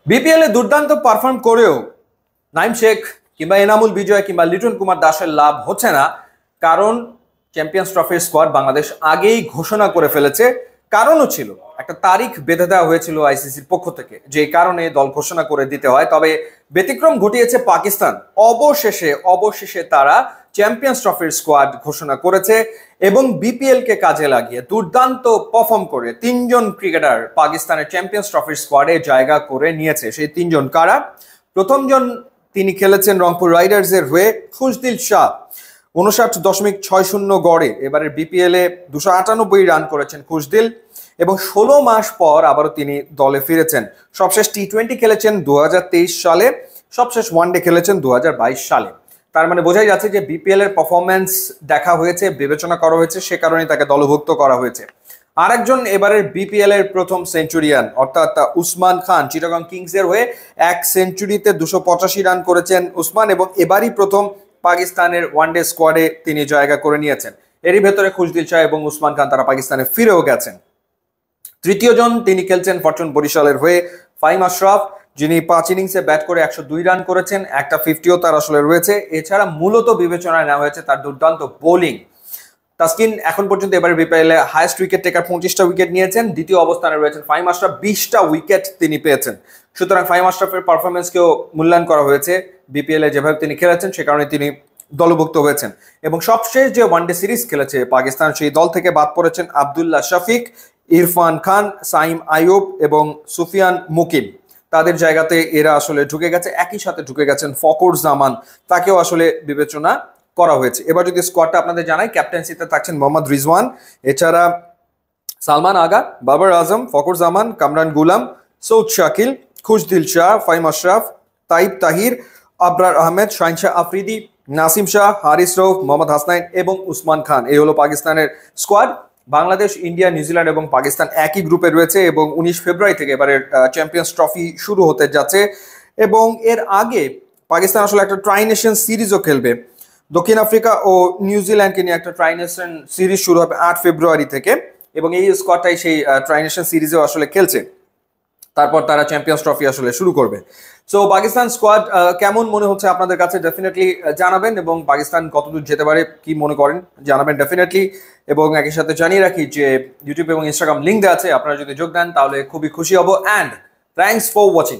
BPL এ দুর্দান্ত perform করেও নাইম শেখ কিংবা এনামুল বিজয় কিংবা লিটন কুমার দাসের লাভ হচ্ছে না। কারণ চ্যাম্পিয়ন্স ট্রফির স্কোয়াড বাংলাদেশ আগেই ঘোষণা করে ফেলেছে। কারণও ছিল, একটা তারিখ বেঁধে দেওয়া হয়েছিল আইসিসির পক্ষ থেকে, যে কারণে দল ঘোষণা করে দিতে হয়। তবে ব্যতিক্রম ঘটিয়েছে পাকিস্তান। অবশেষে অবশেষে তারা চ্যাম্পিয়ন্স ট্রফির স্কোয়াড ঘোষণা করেছে এবং বিপিএল কে কাজে লাগিয়ে দুর্দান্ত পারফর্ম করে তিনজন ক্রিকেটার পাকিস্তানের চ্যাম্পিয়ন্স ট্রফির স্কোয়াডে জায়গা করে নিয়েছে। সেই তিনজন কারা? প্রথমজন, তিনি খেলেছেন রংপুর রাইডার্স এর হয়ে খুশদিল শাহ। 59.60 গড়ে এবারের বিপিএল এ 298 রান করেছেন খুশদিল এবং 16 মাস পর আবারও তিনি দলে ফিরেছেন। সবশেষ টি-20 খেলেছেন 2023 সালে, সবশেষ ওয়ানডে খেলেছেন 2022 সালে। তার মানে বোঝাই যাচ্ছে যে বিপিএল এর পারফরমেন্স দেখা হয়েছে, বিবেচনা করা হয়েছে, সে কারণেই তাকে দলভুক্ত করা হয়েছে। আরেকজন এবারের বিপিএল এর প্রথম সেঞ্চুরিয়ান অর্থাৎ উসমান খান, চিটাগং কিংস এর হয়ে এক সেঞ্চুরিতে 285 রান করেছেন উসমান এবং এবারই প্রথম পাকিস্তানের ওয়ানডে স্কোয়াডে তিনি জায়গা করে নিয়েছেন। এরই ভেতরে খুশদিল শাহ এবং উসমান খান তারা পাকিস্তানে ফিরেও গেছেন। তৃতীয় জন, তিনি খেলছেন ফরচুন বরিশালের হয়ে ফাহিম আশরাফ, যিনি 5 ইনিংসে ব্যাট করে 102 রান করেছেন, একটা 50ও তার আসলে রয়েছে। এছাড়া মূলত বিবেচনায় নেওয়া হয়েছে তার দুর্দান্ত বোলিং। তাসকিন এখন পর্যন্ত এবারে বিপিএল এ হাইয়েস্ট উইকেট টেকার, 25টা উইকেট নিয়েছেন। দ্বিতীয় অবস্থানে রয়েছেন ফাহিম আশরাফ, 20টা উইকেট তিনি পেয়েছেন। সুতরাং ফাহিম আশরাফের পারফরমেন্সকেও মূল্যায়ন করা হয়েছে। বিপিএল এ যেভাবে তিনি খেলেছেন সে কারণে তিনি দলভুক্ত হয়েছেন। এবং সবশেষ যে ওয়ানডে সিরিজ খেলেছে পাকিস্তান, সেই দল থেকে বাদ পড়েছেন আব্দুল্লাহ শফিক, ইরফান খান, সাইম আইয়ুব এবং সুফিয়ান মুকিম। তাদের জায়গাতে এরা আসলে ঢুকে গেছে। একই সাথে ঢুকে গেছেন ফকর জামান, তাকেও আসলে বিবেচনা করা হয়েছে। এবার যদি স্কোয়াডটা আপনাদের জানাই, ক্যাপ্টেন্সিতে থাকছেন মোহাম্মদ রিজওয়ান, এছাড়া সালমান আগা, বাবর আজম, ফকর জামান, কামরান গুলাম, সৌদ শাকিল, খুশদিল শাহ, ফাহিম আশরাফ, তাইব তাহির, আবরার আহমেদ, শাহিন শাহ আফ্রিদি, নাসিম শাহ, হারিস রৌফ, মোহাম্মদ হাসনাইন এবং উসমান খান। এই হলো পাকিস্তানের স্কোয়াড। বাংলাদেশ, ইন্ডিয়া, নিউজিল্যান্ড এবং পাকিস্তান একই গ্রুপে রয়েছে এবং 19 ফেব্রুয়ারি থেকে এবারের চ্যাম্পিয়ন্স ট্রফি শুরু হতে যাচ্ছে। এবং এর আগে পাকিস্তান আসলে একটা ট্রাই নেশন সিরিজও খেলবে। দক্ষিণ আফ্রিকা ও নিউজিল্যান্ডকে নিয়ে একটা ট্রাই নেশন সিরিজ শুরু হবে 8 ফেব্রুয়ারি থেকে এবং এই স্কোয়াডটাই সেই ট্রাই নেশন সিরিজেও আসলে খেলছে। তারপর তারা চ্যাম্পিয়ন্স ট্রফি আসলে শুরু করবে। সো পাকিস্তান স্কোয়াড কেমন মনে হচ্ছে আপনাদের কাছে ডেফিনেটলি জানাবেন, এবং পাকিস্তান কতদূর যেতে পারে কি মনে করেন জানাবেন ডেফিনেটলি। এবং একই সাথে জানিয়ে রাখি যে ইউটিউব এবং ইনস্টাগ্রাম লিঙ্ক দেওয়া আছে, আপনারা যদি যোগ দেন তাহলে খুবই খুশি হব। And thanks for watching.